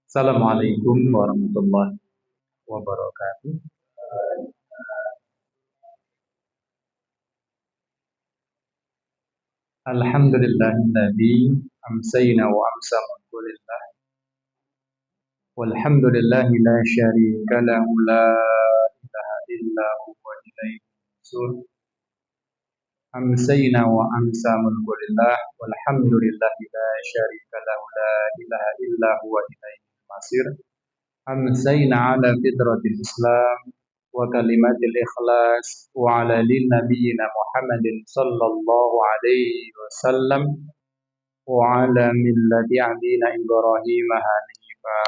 Assalamualaikum warahmatullahi wabarakatuh. Alhamdulillahilladzi amsayna wa amsa mulkulillah. Walhamdulillahi la syarika lahu la ilaha illa huwa ilaihi nusur. Amsayna wa amsa mulkulillah. Walhamdulillahi la syarika lahu la ilaha illa huwa ilaihi masir. Amsayna ala fitratil Islam wa kalimatil ikhlas wa ala lin nabiyyina Muhammadin sallallahu alaihi wasallam wa ala millati abina Ibrahim hanifa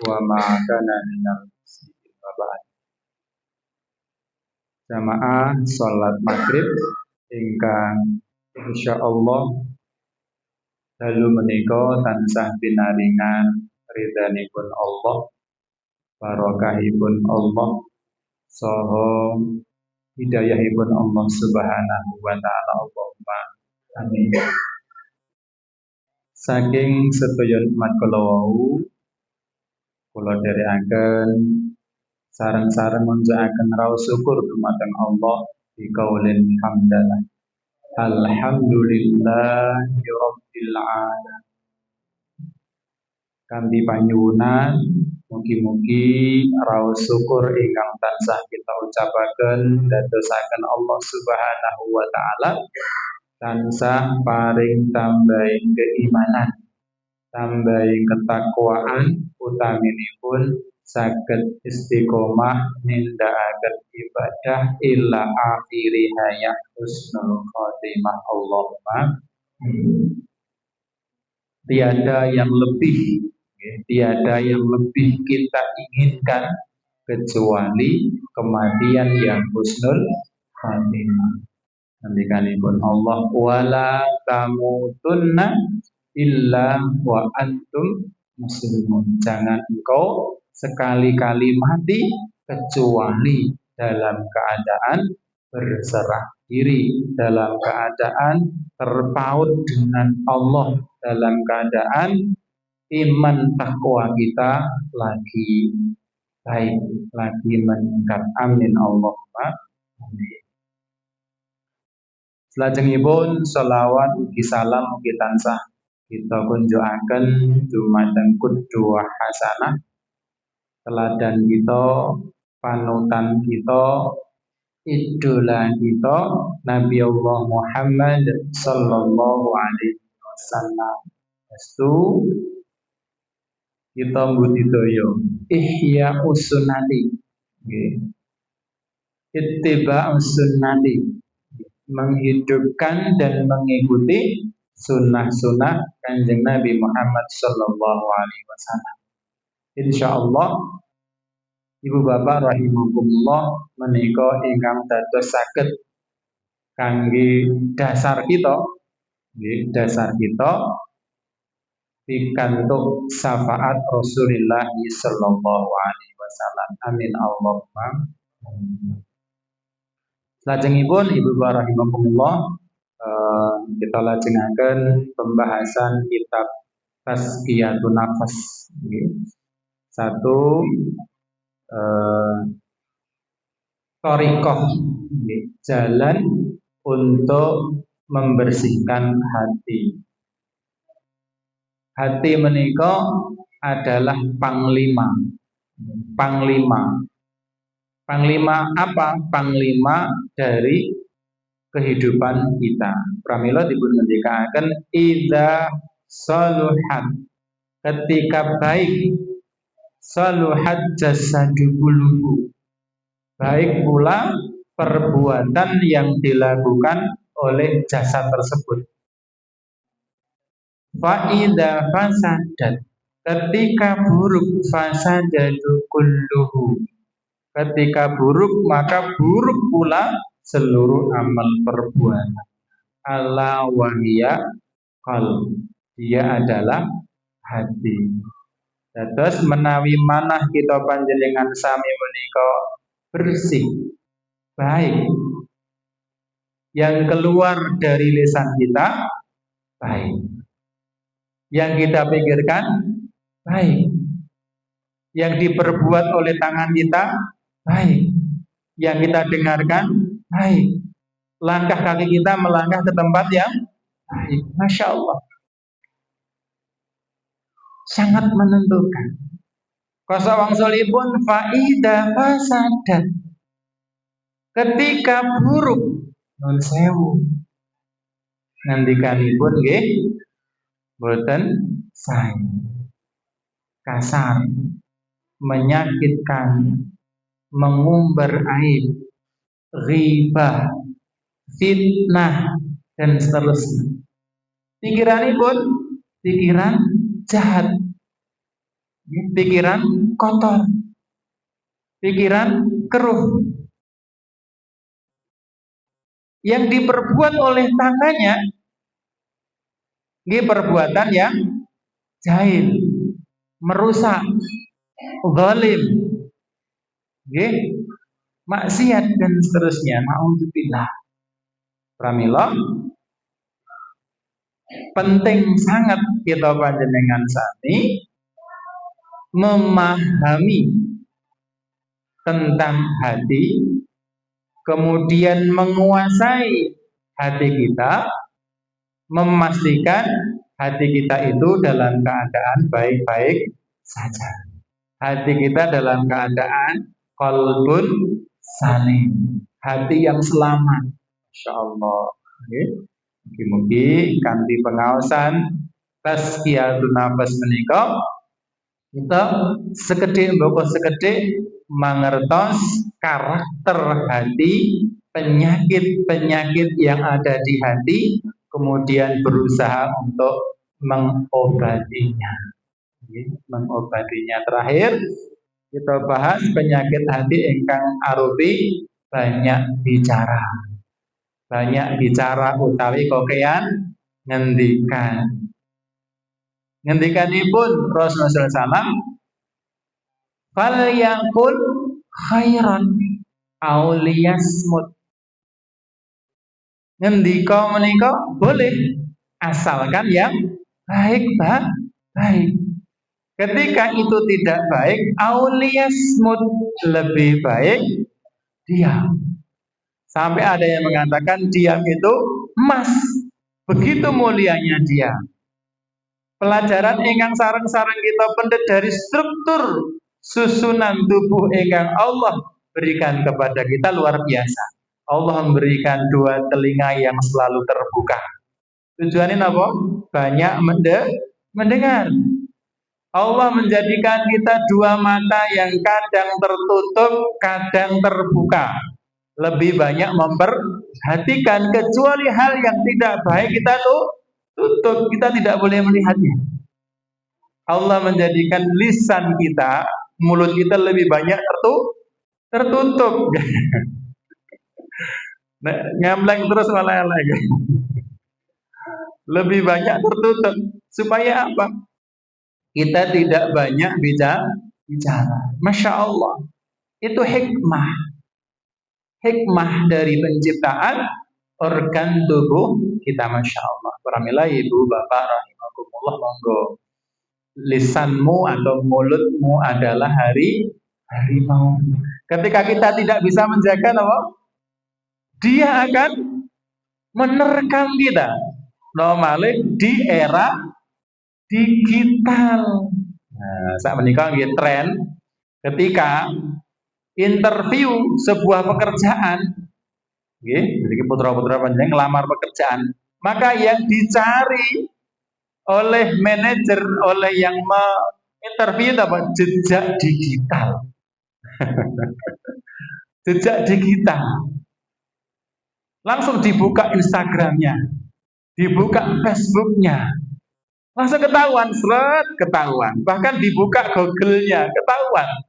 wa ma kana minal musyrikin wa ba'd. Jamaah salat maghrib ingkang insyaallah dalu menika tansah pinaringan ridhanipun Allah, barokahipun Allah, saha hidayahipun Allah Subhanahu wa taala. Allahumma amin. Saking sedaya umat kula wau kula dherekaken sareng-sareng munjakaken raos syukur dumateng Allah bi qaulin hamdalah. Alhamdulillahi rabbil alamin. Kanthi panyuwunan mugi-mugi raos syukur ingkang tansah kita ucapaken dadosaken Allah Subhanahu wa taala tansah paring tambahin keimanan, tambahin ketakwaan, utaminipun saged istiqomah nindakaken ibadah ila akhiri hayat husnul khotimah. Allahumma tiada yang lebih kita inginkan kecuali kematian yang husnul khotimah. Nantikanipun Allah wala tamutunna illa wa antum muslimun. Jangan engkau sekali-kali mati kecuali dalam keadaan berserah diri, dalam keadaan terpaut dengan Allah, dalam keadaan iman takwa kita lagi baik, lagi meningkat. Amin Allahumma amin. Salajengipun selawat ugi salam ugi tansah kita kunjukaken dumateng qudwah hasanah, teladan kita, panutan kita, idola kita, Nabi Allah Muhammad sallallahu alaihi wasallam. Estu kita budidaya ihya usunnati, ittiba usunnati, menghidupkan dan mengikuti sunnah-sunnah Kanjeng Nabi Muhammad sallallahu alaihi wasallam. Insyaallah Ibu Bapak rahimakumullah menika ingkang dados saged kangge dasar kita, pikantuk syafaat Rasulullah sallallahu alaihi wasallam. Amin Allahumma amin. Lajengipun Ibu Bapak rahimakumullah kita lajengaken pembahasan kitab Tazkiyatun Nafas. Satu thariqah, jalan untuk membersihkan hati. Hati menika adalah panglima. Panglima apa? Panglima dari kehidupan kita. Pramila dipun ngendikaken idza saluhat, ketika baik, saluhat jasadu kulluhu, baik pula perbuatan yang dilakukan oleh jasad tersebut. Fa idza fasadat, ketika buruk, fasadatu kulluhu, ketika buruk maka buruk pula seluruh amal perbuatan. Ala wahiyya qalb, dia adalah hati. Dados menawi manah kita panjenengan sami menika bersih, baik, yang keluar dari lisan kita baik, yang kita pikirkan baik, yang diperbuat oleh tangan kita baik, yang kita dengarkan baik, langkah kaki kita melangkah ke tempat yang baik. Masya Allah, sangat menentukan. Kosa wangsulipun faida fasadat, ketika buruk nun sewu ngendikanipun nggih boten sae, kasar, menyakitkan, mengumbar aib, ghibah, fitnah, dan seterusnya. Pikiranipun pikiran jahat, pikiran kotor, pikiran keruh, yang diperbuat oleh tangannya ini perbuatan yang jahil, merusak, zalim, maksiat dan seterusnya. Nauzubillah. Pramila penting sangat kita panjenengan sami memahami tentang hati, kemudian menguasai hati kita, memastikan hati kita itu dalam keadaan baik-baik saja. Hati kita dalam keadaan qalbun salim, hati yang selamat. Insyaallah. Mugi-mugi kanthi pengaosan tazkiyatun nafas menika kita sekedhik mboko sekedhik mangertos karakter hati, penyakit-penyakit yang ada di hati, kemudian berusaha untuk mengobatinya. Terakhir kita bahas penyakit hati ingkang arupi banyak bicara. Banyak bicara utawi kokean ngendikan. Ngendikanipun Rasulullah SAW, fal yaqul khairan aw liyasmut. Ngendika menika boleh asalkan yang baik. Ketika itu tidak baik, auliyasmut, lebih baik diam. Sampai ada yang mengatakan diam itu emas, begitu mulianya diam. Pelajaran ingkang sareng-sareng kita pendet dari struktur susunan tubuh ingkang Allah berikan kepada kita luar biasa. Allah memberikan dua telinga yang selalu terbuka. Tujuannya apa? Banyak mendengar. Allah menjadikan kita dua mata yang kadang tertutup, kadang terbuka. Lebih banyak memperhatikan, kecuali hal yang tidak baik kita tutup, kita tidak boleh melihatnya. Allah menjadikan lisan kita, mulut kita lebih banyak tertutup. Ngambleng terus malah lagi. Lebih banyak tertutup. Supaya apa? Kita tidak banyak bicara. Masya Allah. Itu hikmah. Hikmah dari penciptaan organ tubuh kita. Masya Allah. Pramila ibu bapak rahimakumullah, monggo. Lisanmu atau mulutmu adalah harimau. Ketika kita tidak bisa menjaga apa? Dia akan menerkam kita. Normalnya di era digital. Nah, saat menikah tren ketika interview sebuah pekerjaan, jadi putra-putra panjang ngelamar pekerjaan, maka yang dicari oleh manajer, oleh yang menginterview apa? Jejak digital. Jejak digital. Langsung dibuka Instagramnya, dibuka Facebooknya, langsung ketahuan, ketahuan. Bahkan dibuka Google-nya, ketahuan.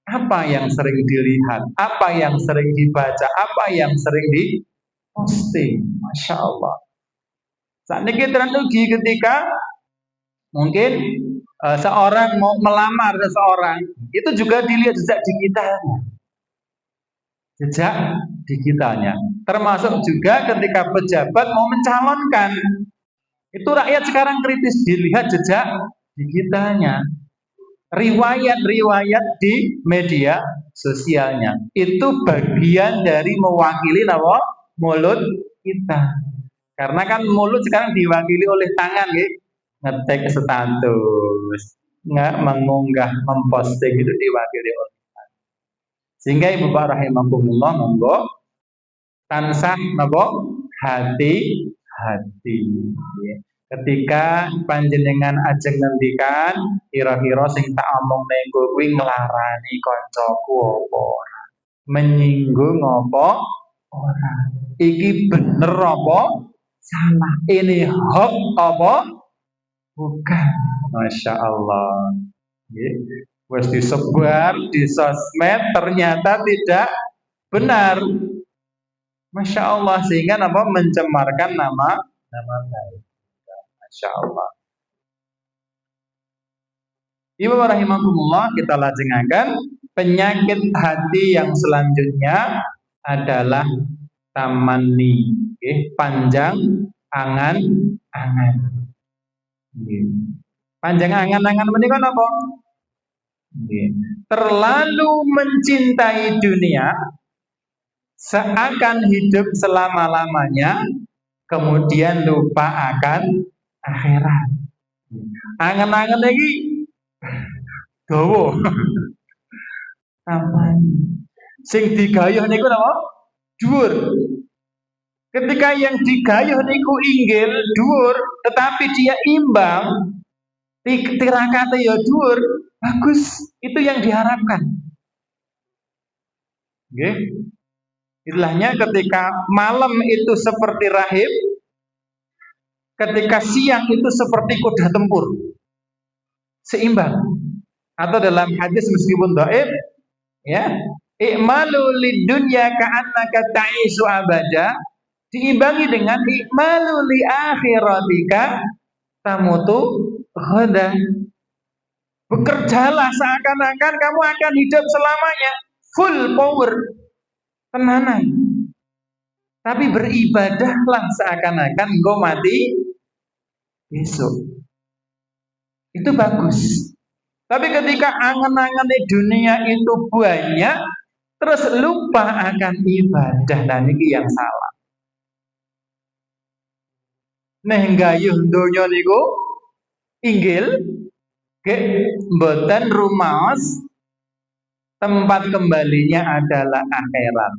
Apa yang sering dilihat, apa yang sering dibaca, apa yang sering diposting. Masya Allah. Saat ini kita uji ketika mungkin seorang mau melamar seseorang, itu juga dilihat jejak digitalnya. Jejak digitalnya. Termasuk juga ketika pejabat mau mencalonkan. Itu rakyat sekarang kritis, dilihat jejak digitalnya. riwayat-riwayat di media sosialnya. Itu bagian dari mewakili apa? Mulut kita. Karena kan mulut sekarang diwakili oleh tangan, gitu. Ngetik status, nggak mengunggah, memposting itu diwakili oleh. Sehingga ibu bapak rahimakumullah monggo tansah napa hati-hati. Ketika panjenengan ajeng ngendikan kira-kira sing tak omong nego kuwi nglarani kancaku apa ora, menyinggung apa ora, iki bener apa salah, ini hoax apa bukan. Masya Allah. Wes disebar di sosmed ternyata tidak benar. Masya Allah, sehingga apa mencemarkan nama baik. Masya Allah. Ibu rahimakumullah, kita lajengaken penyakit hati yang selanjutnya adalah tamanni, panjang angan-angan. Panjang angan-angan menika napa? Terlalu mencintai dunia seakan hidup selama-lamanya, kemudian lupa akan akhirat. Angen-angen lagi dawa. Aman. Sing digayuh niku napa? Dhuwur. Ketika yang digayuh niku inggil dhuwur, tetapi dia imbang, tirakate ya dhuwur, bagus. Itu yang diharapkan. Nggih. Istilahnya ketika malam itu seperti rahib, ketika siang itu seperti kuda tempur. Seimbang. Atau dalam hadis meskipun dhaif, ya, i'malu lidunya ka'annaka ta'isu abada, diimbangi dengan i'malu li akhiratika tamutu ghadan. Bekerjalah seakan-akan kamu akan hidup selamanya, full power, tenanan. Tapi beribadahlah seakan-akan engkau mati besok. Itu bagus. Tapi ketika angan-angan di dunia itu banyak, terus lupa akan ibadah, dan ini yang salah. Neh gayuh donya niku inggil, mboten rumaos tempat kembalinya adalah akhirat.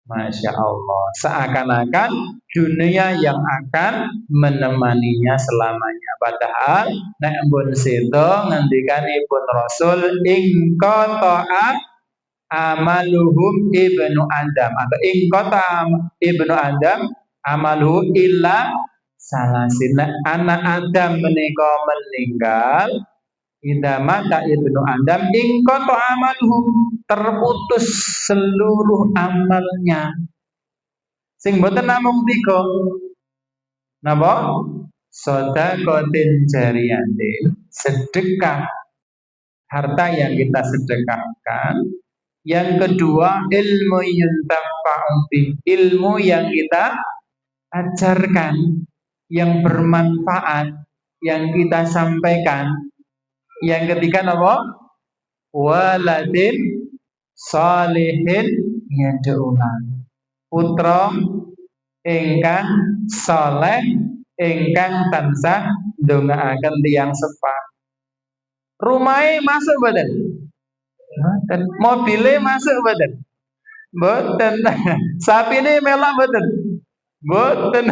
Masya Allah, seakan-akan dunia yang akan menemaninya selamanya. Padahal nek mbun sedo ngendikanipun Rasul ing qata'a amaluhum ibnu Adam, atau ing qata'a ibnu Adam amaluhu illa salasin. Anak Adam menika meninggal, idza mata ibnu Adam ing qata'a amaluhu, terputus seluruh amalnya. Sing boten namung 3. Napa? Sedekatin jariyatin, sedekah harta yang kita sedekahkan. Yang kedua, ilmu yuntafa'u bih, ilmu yang kita ajarkan, yang bermanfaat, yang kita sampaikan. Yang ketiga napa? Waladin salihin yad'ulah, putra ingkang saleh ingkang tansah ndongaaken tiyang sepah. Rumahe masuk mboten? Mboten. Mobile masuk mboten? Mboten. Sapine melok mboten? Mboten.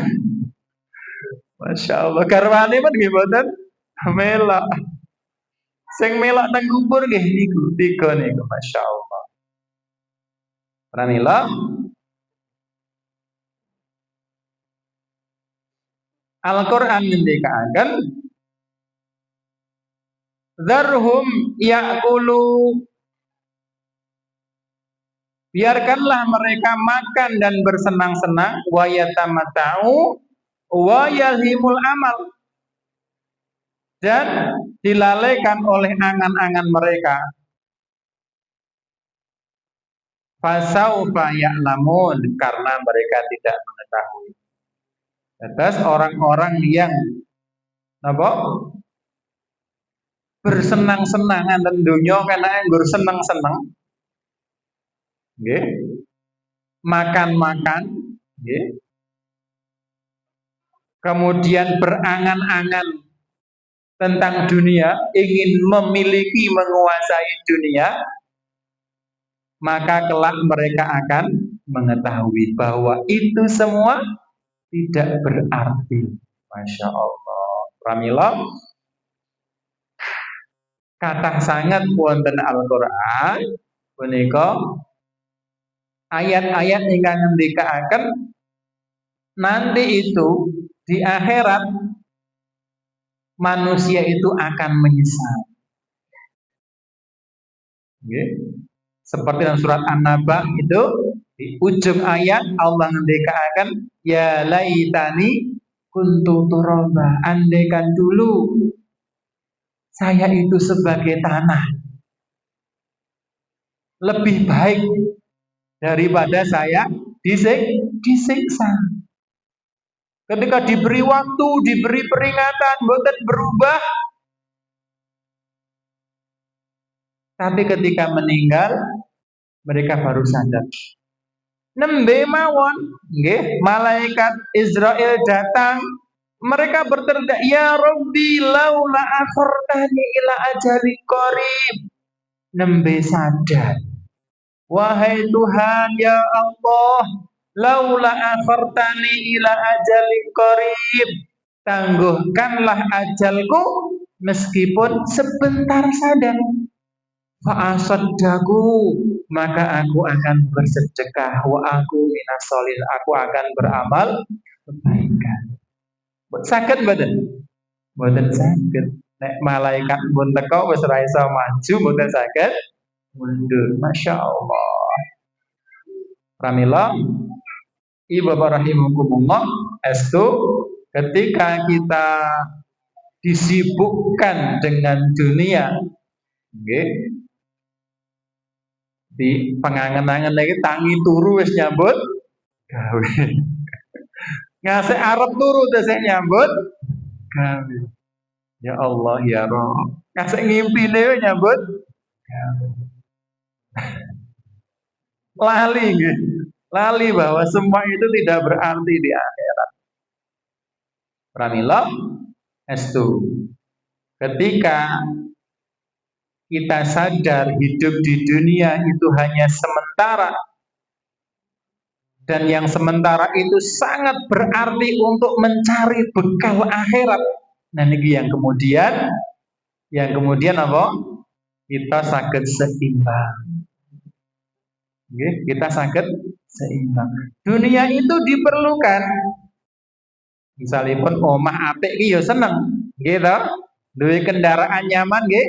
Masya Allah. Garwane pun nggih mboten melok. Sing melok nang kubur nggih niku 3 niku, Masya Allah. Pranila Al-Qur'an ngendikaken dzarhum ya'kulu, biarkanlah mereka makan dan bersenang-senang, wa yatamata'u wa yalhimul amal, dan dilalaikan oleh angan-angan mereka. Fasaufa ya'lamun, karena mereka tidak mengetahui. Atas orang-orang yang apa? bersenang-senangan dan dunia karena anggur senang-senang, nggih. Makan-makan, nggih. Kemudian berangan-angan tentang dunia, ingin memiliki, menguasai dunia, maka kelak mereka akan mengetahui bahwa itu semua tidak berarti. Masya Allah. Pramila, kata sangat wonten Al-Qur'an punika ayat-ayat ingkang ngendikaaken nanti itu di akhirat manusia itu akan menyesal. Okay. Seperti dalam surat An-Naba itu di ujung ayat Allah ngendikaaken ya laitani kuntu turaba, andaikan dulu saya itu sebagai tanah lebih baik daripada saya disiksa. Ketika diberi waktu, diberi peringatan, boten berubah. Tapi ketika meninggal, mereka baru sadar. Nembe mawon, nggih, malaikat Israel datang. Mereka berteriak, ya Rabbi laula akhartani ila ajali qarib. Nembe sadar. Wahai Tuhan, ya Allah, laula akhartani ila ajali qarib. Tangguhkanlah ajalku meskipun sebentar saja. Fa'asaddaku, maka aku akan bersedekah. Wa aku minasolil, aku akan beramal kebaikan. Sakit badan, badan sakit. Nek malaikat pun teko wis ra iso maju, boten sakit mundur. Masya Allah. Pramila, ibu bapak rahimakumullah, estu ketika kita disibukkan dengan dunia, okay, di pengangen-angen lagi tangi turu wis nyambut gawe. Ngasih arep turu tesih nyambut gawe. Ya Allah ya Rabb. Ngasih ngimpi dhewe nyambut gawe. Lali nggih. Lali bahwa semua itu tidak berarti di akhirat. Pramila estu ketika kita sadar hidup di dunia itu hanya sementara, dan yang sementara itu sangat berarti untuk mencari bekal akhirat. Nah ini yang kemudian apa? Kita sakit seimbang. Kita sakit seimbang. Dunia itu diperlukan. Misalnya pun omah apik iki ya seneng, gitu. Duwe kendaraan nyaman nggih,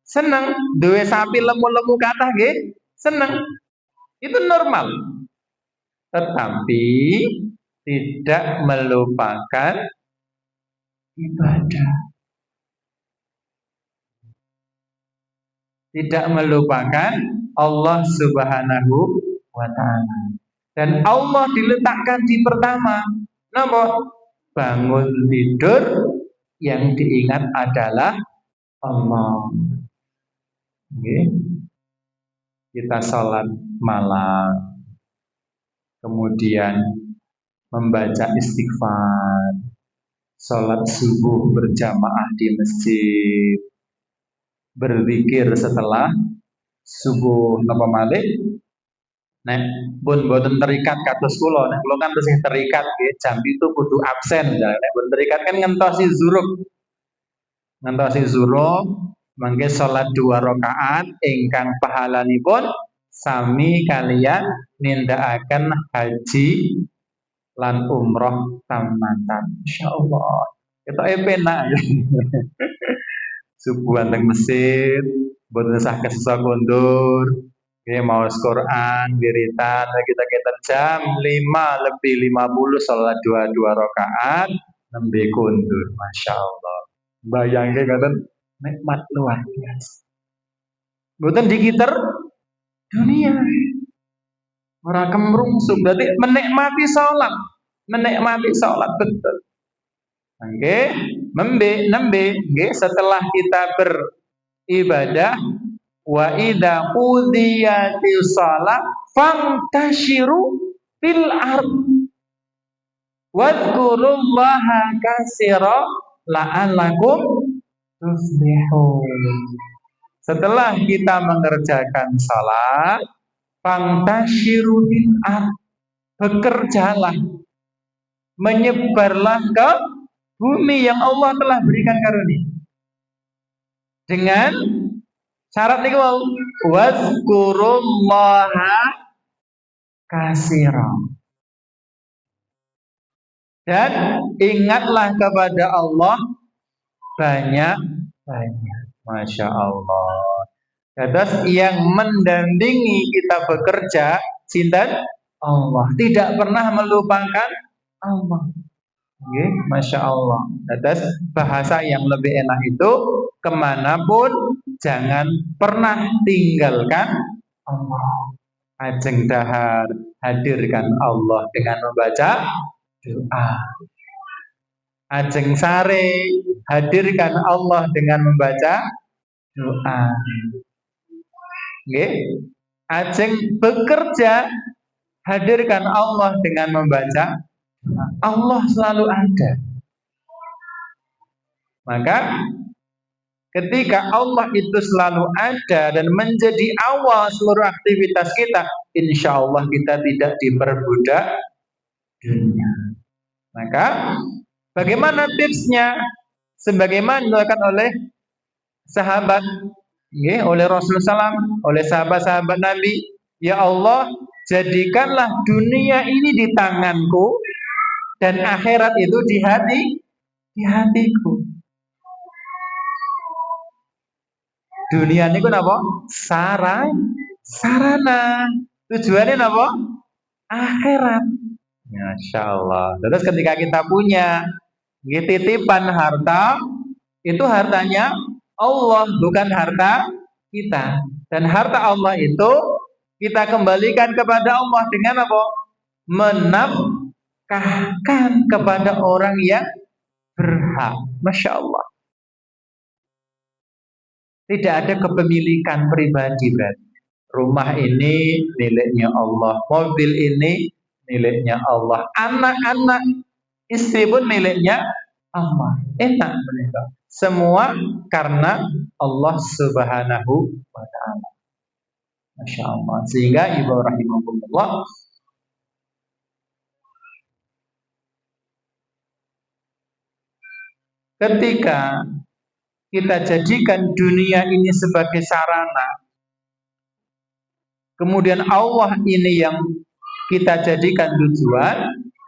seneng. Duwe sapi lemu-lemu kathah nggih, seneng. Itu normal. Tetapi tidak melupakan ibadah. Tidak melupakan Allah Subhanahu wa ta'ala. Dan Allah diletakkan di pertama. Napa? Bangun tidur yang diingat adalah Allah. Okay. Kita sholat malam, kemudian membaca istighfar, sholat subuh berjamaah di masjid, berzikir setelah subuh napa malih. Nek pun boten terikat kados kula, nek kula kan tesih terikat nggih, jam itu kudu absen. Nek boten terikat kan ngentosi zuhur. Ngentosi zuhur mangke salat 2 rakaat ingkang pahalanipun sami kalian nindakaken haji lan umroh tamatan. Insyaallah. Ketoke penak. Subuhan teng masjid, boten saged sesa kondur. Oke, mau Quran, wiritan, kita jam 5:50 sholat 2 rakaat, nembe kundur, masya Allah. Bayangke ngoten nikmat luar biasa. Mboten dikiter dunia. Ora kemrungsung, berarti menikmati sholat betul. Oke, nembe, setelah kita ibadah. Wa idza qudiyatis shalah fantashiru fil ard wadhkurullaha katsira la'allakum tuflihun. Setelah kita mengerjakan salat, fantashiru fil ard, bekerjalah, menyebarlah ke bumi yang Allah telah berikan karunia. Dengan syarat niku wazkurullaha katsiran. Dan ingatlah kepada Allah banyak-banyak. Masya Allah. Terus yang mendampingi kita bekerja cinta Allah, tidak pernah melupakan Allah. Okay, Masya Allah. Terus bahasa yang lebih enak itu kemanapun jangan pernah tinggalkan Allah. Ajeng dahar hadirkan Allah dengan membaca doa. Ajeng sare hadirkan Allah dengan membaca doa. Okay. Ajeng bekerja hadirkan Allah dengan membaca doa. Allah selalu ada. Maka ketika Allah itu selalu ada dan menjadi awal seluruh aktivitas kita, insya Allah kita tidak diperbudak dunia. Maka bagaimana tipsnya? Sebagaimana dilakukan oleh sahabat, oleh Rasulullah SAW, oleh sahabat-sahabat Nabi. Ya Allah, jadikanlah dunia ini di tanganku dan akhirat itu di hatiku. Dunia ini apa? Sarana. Tujuannya apa? Akhirat. Masya Allah. Terus ketika kita punya titipan harta, itu hartanya Allah, bukan harta kita. Dan harta Allah itu kita kembalikan kepada Allah dengan apa? Menafkahkan kepada orang yang berhak. Masya Allah. Tidak ada kepemilikan pribadi berarti. Rumah ini miliknya Allah, mobil ini miliknya Allah, anak-anak istri pun miliknya Allah. Enak mereka. Semua karena Allah Subhanahu wa ta'ala. Masya Allah. Sehingga ibu rahimahullah, ketika kita jadikan dunia ini sebagai sarana, kemudian Allah ini yang kita jadikan tujuan,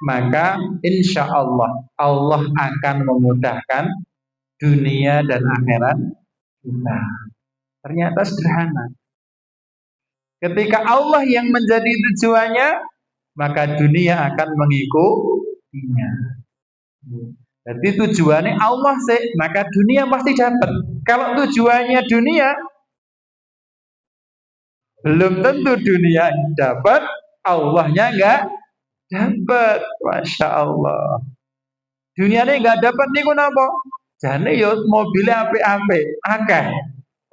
maka insya Allah Allah akan memudahkan dunia dan akhirat kita. Ternyata sederhana. Ketika Allah yang menjadi tujuannya, maka dunia akan mengikutinya. Jadi tujuannya Allah sih, maka dunia pasti dapat. Kalau tujuannya dunia, belum tentu dunia dapat, Allahnya enggak dapat. Masya Allah. Dunia ini enggak dapat nih kenapa? Jane yo mobilnya apik-apik, akeh.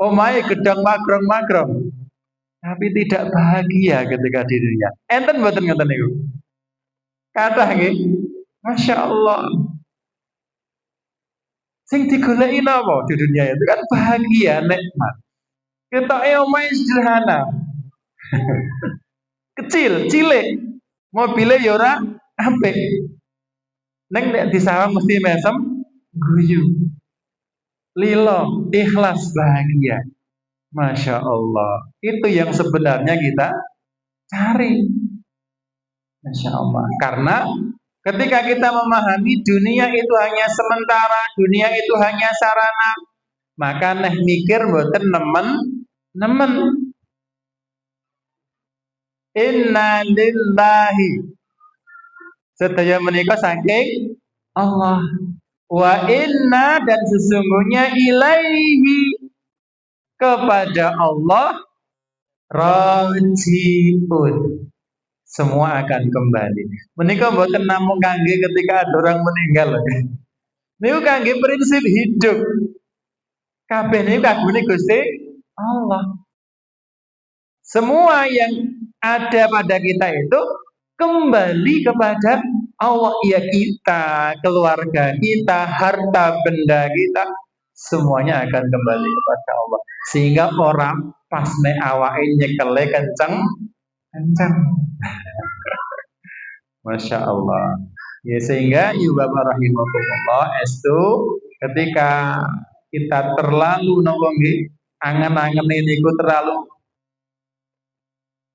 Omahe gedang magrong-magrong. Tapi tidak bahagia ketika di dunia. Enten mboten ngoten niku? Kathah nggih. Masya Allah. Sing digoleki napa di dunia itu kan bahagia, nikmat. Ketoke omahe sederhana. Kecil, cilik. Mobilnya ya ora apik. Ning nek disawang mesti mesem guyu. Lilo, ikhlas, bahagia. Masya Allah. Itu yang sebenarnya kita cari. Masya Allah. Karena ketika kita memahami dunia itu hanya sementara, dunia itu hanya sarana, maka neh mikir mboten nemen. Inna lillahi, sedaya menika saking Allah. Wa inna, dan sesungguhnya ilaihi, kepada Allah rajiun, semua akan kembali. Menika mboten namung kangge ketika ada orang meninggal. Niku kangge prinsip hidup. Kabeh niku kagungane Gusti Allah. Semua yang ada pada kita itu kembali kepada Allah. Ya, kita, keluarga kita, harta benda kita, semuanya akan kembali kepada Allah. Sehingga orang pas nek awake nyekele kenceng kenceng. Masya Allah. Ya, sehingga ibu bapak rahimahullah itu ketika kita terlalu nopo nggih angen-angen niku terlalu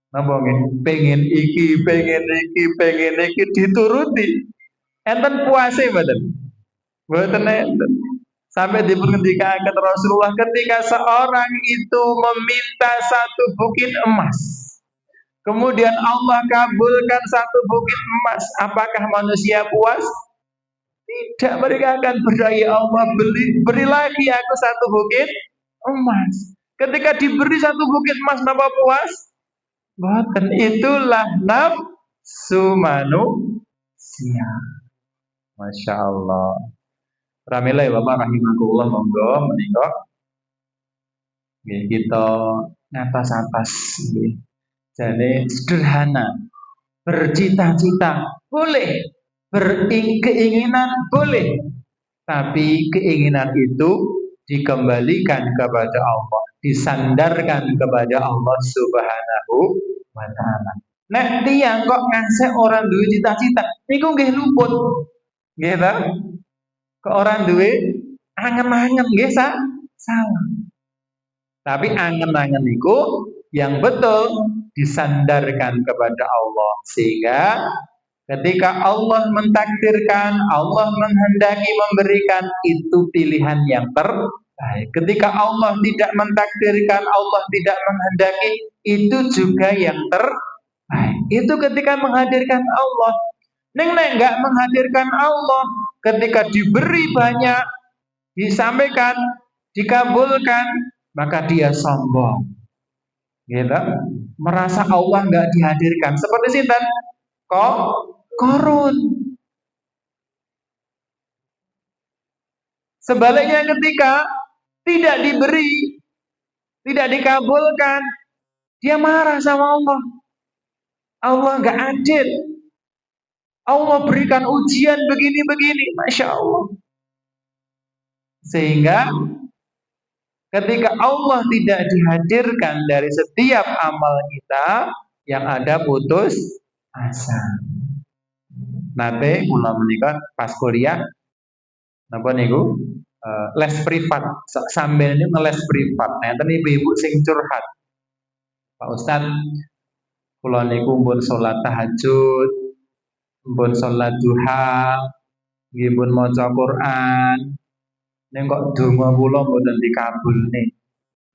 napa nggih pengen iki dituruti. Enten puase mboten? Mboten enten. Sampai diperhentikan Rasulullah ketika seorang itu meminta satu bukit emas. Kemudian Allah kabulkan satu bukit emas. Apakah manusia puas? Tidak, mereka akan berdaya Allah beri lagi aku satu bukit emas. Ketika diberi satu bukit emas, kenapa puas? Boten, itulah nafsu manusia. Masya Allah. Ramilai Bapak rahimahullah, monggo menika kita ngatas-atas nggih. Jadi sederhana, bercita-cita boleh, berkeinginan boleh, tapi keinginan itu dikembalikan kepada Allah, disandarkan kepada Allah Subhanahu wa taala. Nek tiyang kok ngasih orang duwe cita-cita, niku nggih luput. Nggih ta? Kok orang duwe angen-angen nggih salah. Tapi angen-angen niku yang betul disandarkan kepada Allah, sehingga ketika Allah mentakdirkan, Allah menghendaki memberikan, itu pilihan yang terbaik. Ketika Allah tidak mentakdirkan, Allah tidak menghendaki, itu juga yang terbaik. Itu ketika menghadirkan Allah. Nek enggak menghadirkan Allah, ketika diberi banyak, disampaikan, dikabulkan, maka dia sombong. Gitu. Merasa Allah enggak dihadirkan. Seperti sinten? Korun. Sebaliknya ketika tidak diberi, tidak dikabulkan, dia marah sama Allah. Allah enggak adil. Allah berikan ujian begini-begini, Masya Allah. Sehingga ketika Allah tidak dihadirkan dari setiap amal kita, yang ada putus asa. Nate kula menika pas kuliah napa niku les privat sambil ini ngeles privat. Nah, enten ibu-ibu sing curhat. Pak Ustad, kula niku pun salat tahajud, pun salat duha, nggih pun maca Quran. Ning kok donga kula mboten dikabulne.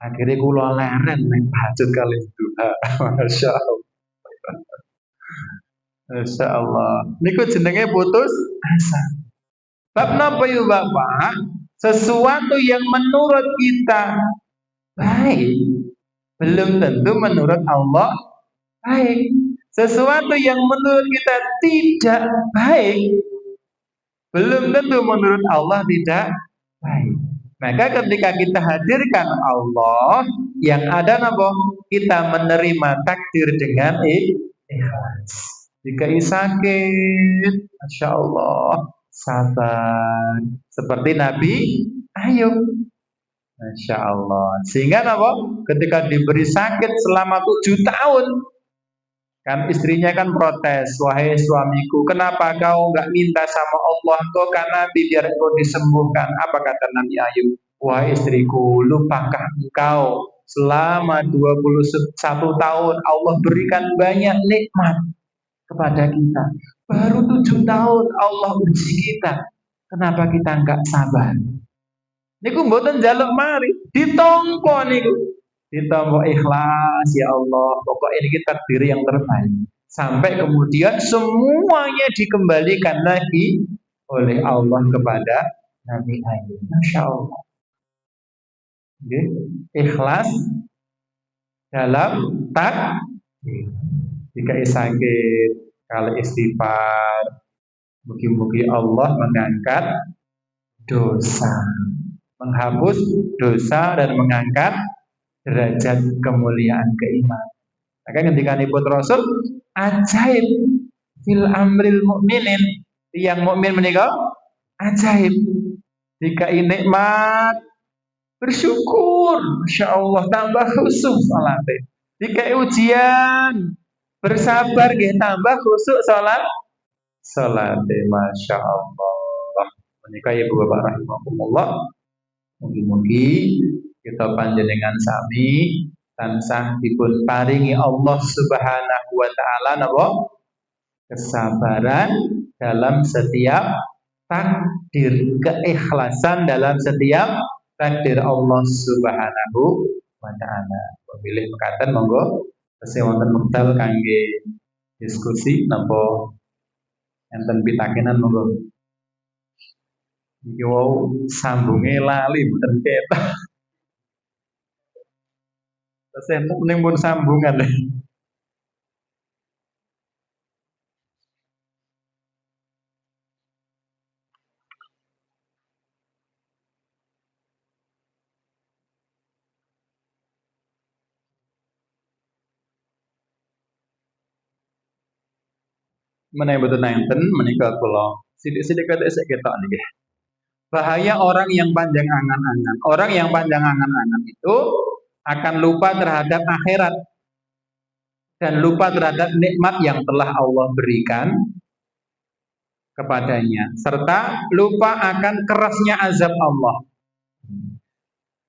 Akhire kula leren ning tahajud kali duha. Masya Allah. Masya Allah. Niku jenenge putus asa. Bab napa ya Bapak? Sesuatu yang menurut kita baik, belum tentu menurut Allah baik. Sesuatu yang menurut kita tidak baik, belum tentu menurut Allah tidak baik. Maka ketika kita hadirkan Allah, yang ada apa? Kita menerima takdir dengan ikhlas. Jika sakit, Masya Allah, sabar. Seperti Nabi Ayub, Masya Allah. Sehingga apa? Ketika diberi sakit selama 7 tahun, kan istrinya kan protes, wahai suamiku, kenapa kau nggak minta sama Allah, kau kan Nabi biar kau disembuhkan? Apa kata Nabi Ayub? Wahai istriku, lupakah engkau selama 21 tahun Allah berikan banyak nikmat kepada kita. Baru 7 tahun Allah uji kita. Kenapa kita enggak sabar? Niku mboten njaluk mari, ditompo niku. Ditompo ikhlas, ya Allah, pokoknya ini takdir yang terbaik. Sampai kemudian semuanya dikembalikan lagi oleh Allah kepada Nabi Ayub. Masya Allah. Okay. Ikhlas dalam takdir. Jika sakit, kalau istighfar, mugi-mugi Allah mengangkat dosa. menghapus dosa dan mengangkat derajat kemuliaan keimanan. Maka ngendikanipun Rasul, ajaib fil amril mukminin, yang mukmin menika ajaib. Dikai nikmat bersyukur, Masya Allah, tambah khusyuk salatnya. Dikai ujian bersabar nggih tambah khusyuk salatnya, Masya Allah. Menika ibu bapak rahimakumullah, mugi-mugi kita panjenengan sami tansah dipun paringi Allah Subhanahu wa taala napa kesabaran dalam setiap takdir, keikhlasan dalam setiap takdir Allah Subhanahu wa taala. Pemilih mekaten monggo tesih wonten wekdal kangge diskusi napa enten pitakenan monggo. Iki wau sambunge lali mboten ketok. Tesih ning pun sambungan. Menawi boten nenten menika kula sithik-sithik kate sik ketok niki. Bahaya orang yang panjang angan-angan. Orang yang panjang angan-angan itu akan lupa terhadap akhirat dan lupa terhadap nikmat yang telah Allah berikan kepadanya, serta lupa akan kerasnya azab Allah.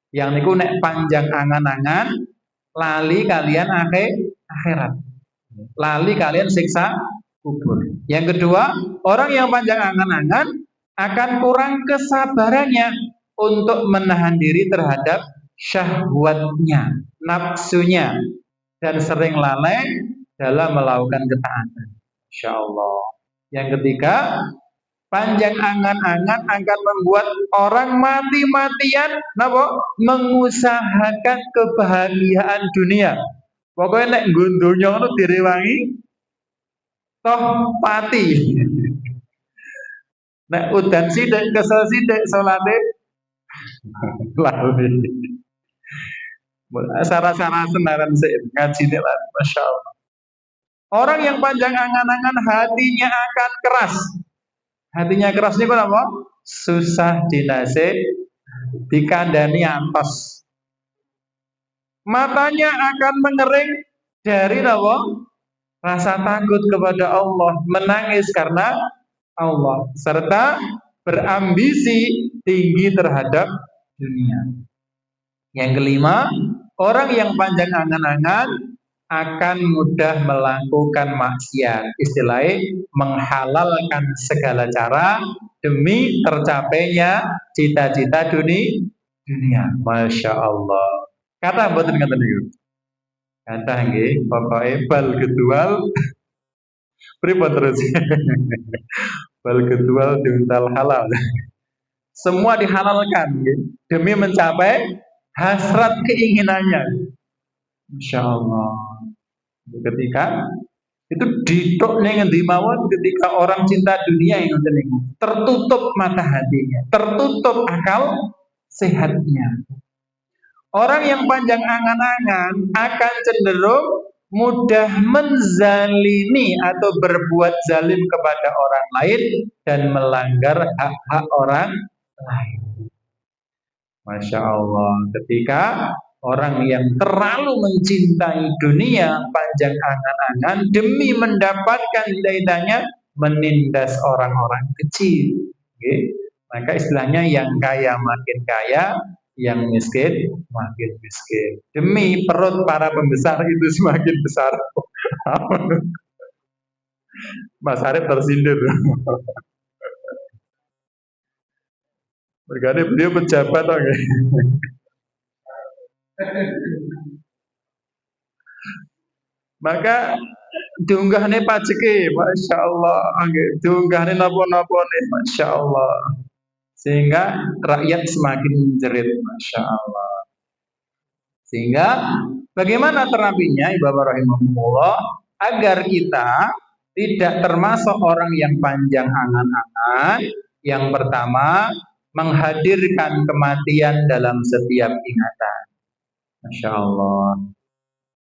Yang niku nek panjang angan-angan lali kalian akhirat. Lali kalian siksa kubur. Yang kedua, orang yang panjang angan-angan akan kurang kesabarannya untuk menahan diri terhadap syahwatnya, nafsunya, dan sering lalai dalam melakukan ketaatan. Insya Allah. Yang ketiga, panjang angan-angan akan membuat orang mati-matian mengusahakan kebahagiaan dunia. Pokoknya nek nggondonya itu direwangi toh pati. Nek udan sithik kesel sithik salate lali. Sara-sara senaran sik ngajine lah, Masya Allah. Orang yang panjang angan-angan hatinya akan keras. Hatinya keras niku apa? Susah dinasih, dikandani antos. Matanya akan mengering dari apa? Rasa takut kepada Allah, menangis karena Allah, serta berambisi tinggi terhadap dunia. Yang kelima, orang yang panjang angan-angan akan mudah melakukan maksiat, istilahnya menghalalkan segala cara demi tercapainya cita-cita dunia. Masya Allah. Kata mboten ngoten niku. Kata nggih, pokoke bal gedual pripun terus. Bal gedual diuntal halal. Semua dihalalkan demi mencapai hasrat keinginannya. Masya Allah. Ketika itu ditok ning ngendi mawon, ketika orang cinta dunia yang ngoten niku tertutup mata hatinya, tertutup akal sehatnya. Orang yang panjang angan-angan akan cenderung mudah menzalimi atau berbuat zalim kepada orang lain dan melanggar hak-hak orang lain. Masya Allah. Ketika orang yang terlalu mencintai dunia, panjang angan-angan demi mendapatkan cita-citanya, menindas orang-orang kecil. Okay. Maka istilahnya yang kaya makin kaya, yang miskin makin miskin. Demi perut para pembesar itu semakin besar. Mas Arif tersindir. Berkali beliau pejabat. Maka diunggahne pajeke, Masya Allah. Diunggahne napa-napa nih, Masya Allah. Sehingga rakyat semakin menjerit, Masya Allah. Sehingga bagaimana terapinya, Ibadah rahimahumullah, agar kita tidak termasuk orang yang panjang angan-angan. Yang pertama, menghadirkan kematian dalam setiap ingatan. Masya Allah.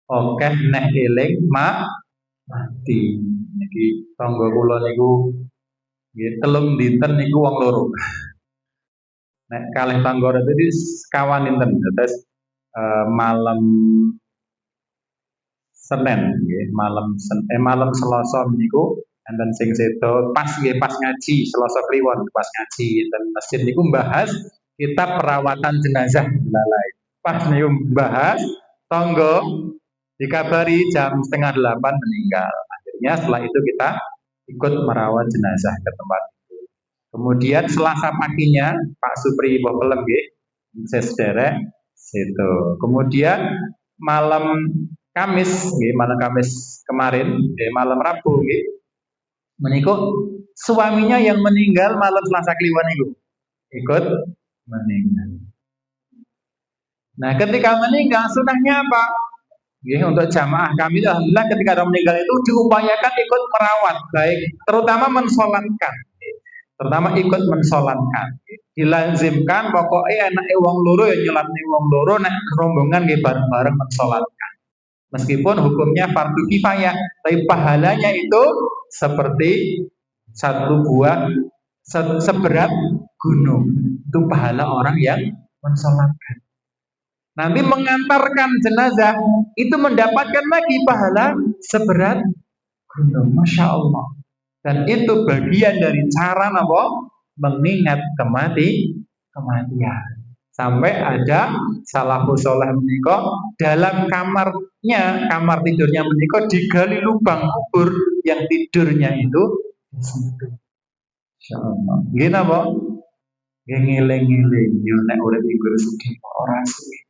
Oke, neh eling mati. Niki tangga kula niku nggih telung dinten niku wong loro. Nek kalih tangga tadi sekawan dinten. Terus malam Senin nggih, malam Selasa niku enten sing sedo pas nggih pas ngaji Selasa kliwon pas ngaji dan masjid niku membahas kitab perawatan jenazah lalai. Pas niku membahas tangga dikabari jam setengah 8 meninggal. Akhirnya setelah itu kita ikut merawat jenazah ke tempat itu. Kemudian Selasa paginya Pak Supri Bopelem nggih sederek situ. Kemudian malam Kamis kemarin, malam Rabu nggih. Menika suaminya yang meninggal malam Selasa kliwon itu ikut meninggal. Nah, ketika meninggal sunahnya apa? Untuk jamaah kami alhamdulillah ketika ada meninggal itu diupayakan ikut merawat, baik terutama mensolatkan. Terutama ikut mensolatkan. Dilazimkan pokoknya anak wong loro ya nyolatne wong loro nek rombongan nggih bareng-bareng mensolatkan. Meskipun hukumnya fardu kifayah, tapi pahalanya itu seperti satu buah seberat gunung. Itu pahala orang yang mensolatkan. Nanti mengantarkan jenazah itu mendapatkan lagi pahala seberat gunung. Masya Allah. Dan itu bagian dari cara apa? Mengingat kematian. Sampai ada salafus saleh menika dalam kamarnya, kamar tidurnya menika digali lubang kubur yang tidurnya itu di situ. Insyaallah. Nggih napa? Nggih ngeling-eling yo nek urip iku sedih ora suwe.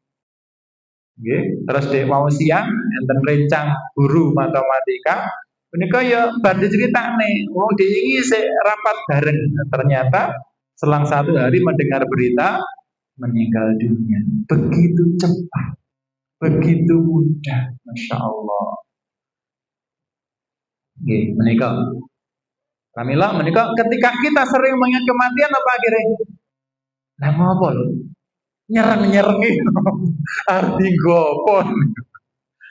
Nggih, terus dek mau siang enten rencang guru matematika menika ya bar diceritakne, wong diingi sik rapat bareng. Ternyata selang 1 hari mendengar berita meninggal dunia. Begitu cepat, begitu mudah, Masya Allah. Nggih, menika. Kamila menika ketika kita sering mengingat kematian apa akhirnya? Lah ngopo lho? Nyereng-nyereng arti gopo.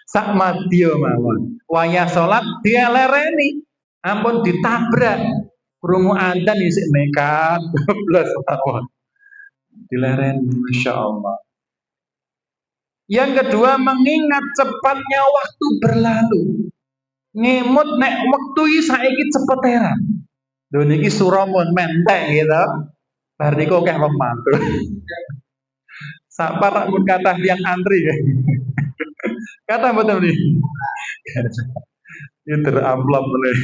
Sak madya mawon. Wayah salat dialereni, ampun ditabrak. Krungu adzan isih nekat bablas mawon. Dilereni Masya Allah. Yang kedua mengingat cepatnya waktu berlalu. Ngemut nek wektu iki saiki cepet heran. Lho niki suramun menteng gitu. Bar niku akeh wong matur. Sak parak mun kathah yang antri. Kata betul nih. Itu teramplop boleh.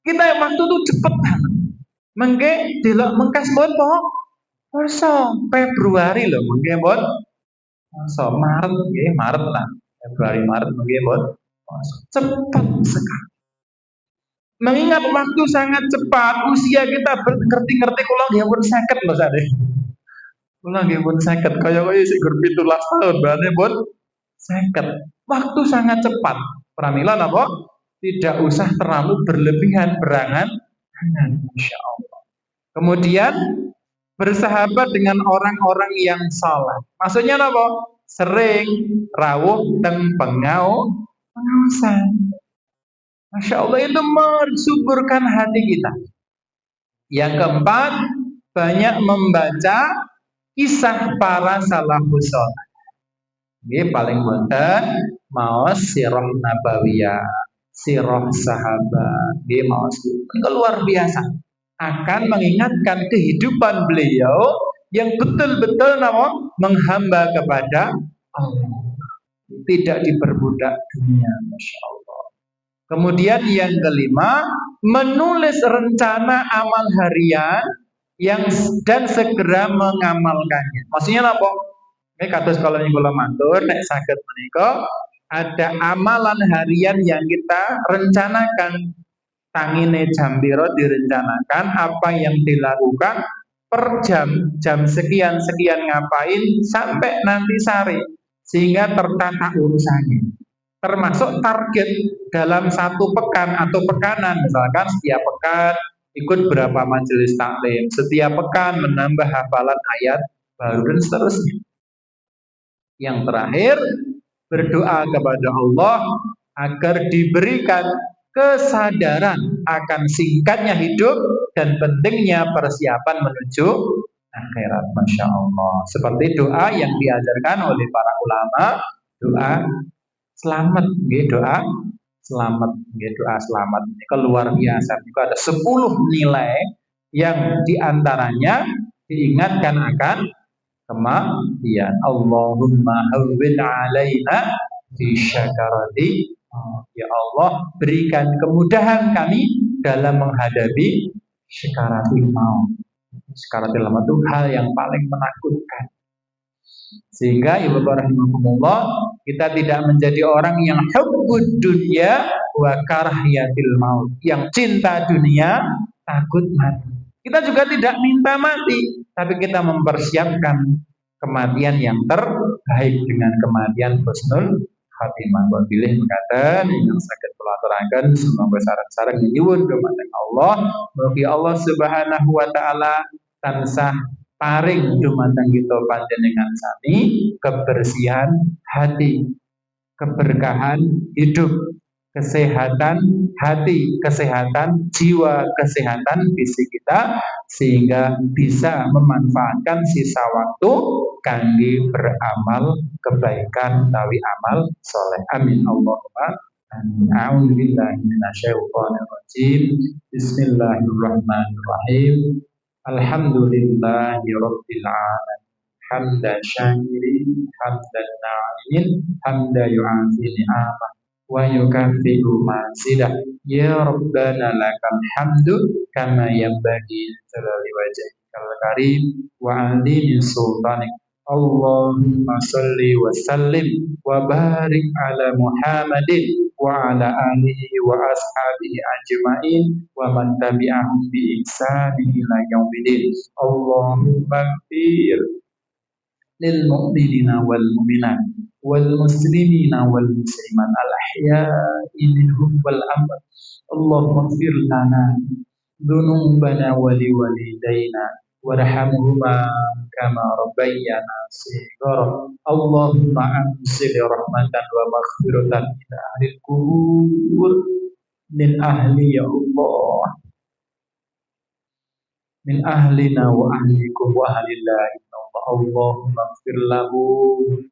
Kita waktu itu cepet banget. Mengke delok mengkas bon po. Kosong Februari loh mengke bon. Kosong Maret nggih, Maret lah. Februari Maret mengke bon. Cepat sekali. Mengingat waktu sangat cepat, usia kita ngerti-ngerti kula nggih pun 50 lho sakniki. Kula nggih pun 50 kaya sik gur 17 tahun bane pun 50. Waktu sangat cepat. Pramila napa? Tidak usah terlalu berlebihan berangan. Masya Allah. Kemudian bersahabat dengan orang-orang yang saleh. Maksudnya napa? Sering rawuh teng pengaosan. Masya Allah itu mensuburkan hati kita. Yang keempat, banyak membaca kisah para salafus saleh. Ini paling wonten maos sirah nabawiyah, sirah sahabat. Ini maos itu luar biasa. Akan mengingatkan kehidupan beliau yang betul-betul menghamba kepada Allah. Tidak diperbudak dunia, Masya Allah. Kemudian yang kelima, menulis rencana amal harian dan segera mengamalkannya. Maksudnya apa? Ini kados kalau kula matur nek saged menika ada amalan harian yang kita rencanakan. Tangine jam piro direncanakan, apa yang dilakukan per jam sekian ngapain sampai nanti sore sehingga tertata urusannya. Termasuk target dalam 1 pekan atau pekanan, misalkan setiap pekan ikut berapa majelis taklim, setiap pekan menambah hafalan ayat baru dan seterusnya. Yang terakhir, berdoa kepada Allah agar diberikan kesadaran akan singkatnya hidup dan pentingnya persiapan menuju akhirat. Masya Allah. Seperti doa yang diajarkan oleh para ulama, doa selamat, doa selamat, doa selamat. Ini keluar biasa. Itu ada 10 nilai yang diantaranya diingatkan akan kematian. Allahumma hawwin alaina fi syakarati. Ya Allah, berikan kemudahan kami dalam menghadapi syakaratul maut. Syakaratul maut itu hal yang paling menakutkan. Sehingga ibu rahimahumullah, kita tidak menjadi orang yang hubbud dunya wa karahiyatil maut, yang cinta dunia, takut mati. Kita juga tidak minta mati, tapi kita mempersiapkan kematian yang terbaik dengan kematian husnul khatimah. Wa bilih mengatakan yang sakit pelaturakan semoga sarang-sarang nyuwun dumateng Allah, mugi Allah Subhanahu wa taala tansah paring dumateng kita panjenengan sami kebersihan hati, keberkahan hidup, kesehatan hati, kesehatan jiwa, kesehatan fisik kita, sehingga bisa memanfaatkan sisa waktu kangge beramal kebaikan tawi amal soleh. Amin Allahumma amin. A'udzubillahi minasyaitonir rajim. Bismillahirrahmanirrahim. Alhamdulillahi rabbil alamin. Hamdan syakirin, hamdan na'imin, hamdan yu'afi ni'amah wa yukafi'u mazidah. Ya Rabbana lakal hamdu kama yanbaghi jalali wajhikal karim wa 'azimi sultanik. Allahumma salli wa sallim wa barik ala Muhammadin wa ala alihi wa ashabihi ajma'in wa man tabi'ahum bi ihsani ila yaumil. Allahumma ighfir lil mu'minina wal mu'minat wal muslimina wal muslimat al ahya'i minhum wal amwat. Allahumma ighfir lana dzunubana wa li walidayna warhamhuma kama rabbayana shighara. Allahumma anzil rahmatan wa maghfiratan ila ahli kubur min ahli ya Allah, min ahlina wa ahlikum wa ahlillah. Allahumma ighfir lahu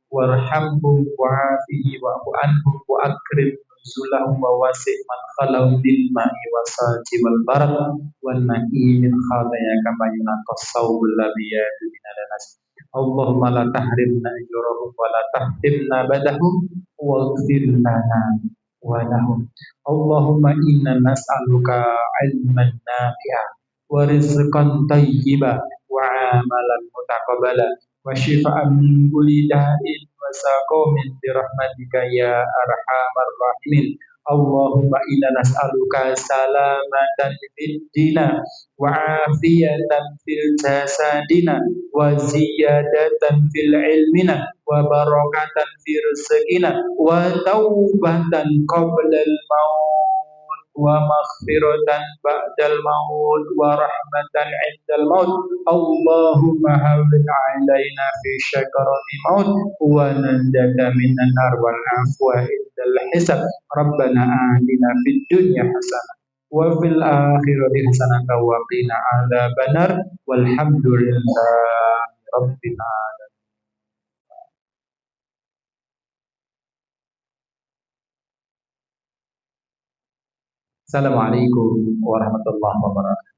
warhamhu wa'afihi wa'fu anhu wa akrim nuzulahu wa wasi' madkhalahu bil ma'i wa salji wal barad wal ma'i min khadaya kama yunaqas sawbul ladhi yadina lanas. Allahumma la tahrimna ajrahum wa la tahtimna badahum wa ighfir lana wa lahum. Allahumma inna nas'aluka ilman nafi'ah wa rizqan thayyiba wa amalan mutaqabbala wa shifaan min kulli da'in wa saqamin bi rahmatika ya arhamar rahimin. Allahumma inna nas'aluka salamatan fid dina wa afiyatan fil jasadina wa ziyadatan fil ilmina wa barakatan fil rizqina wa taubatan qabla al maut wa maghfiratan ba'dal maut wa rahmatan 'indal maut. Allahumma hawwin 'alaina fi syakarati maut wa najata minan nar wal afwa indal hisab. Rabbana atina fid dunya hasanah wa fil akhirati hasanah wa qina 'adzabannar walhamdulillahi rabbil alamin. Assalamualaikum warahmatullahi wabarakatuh.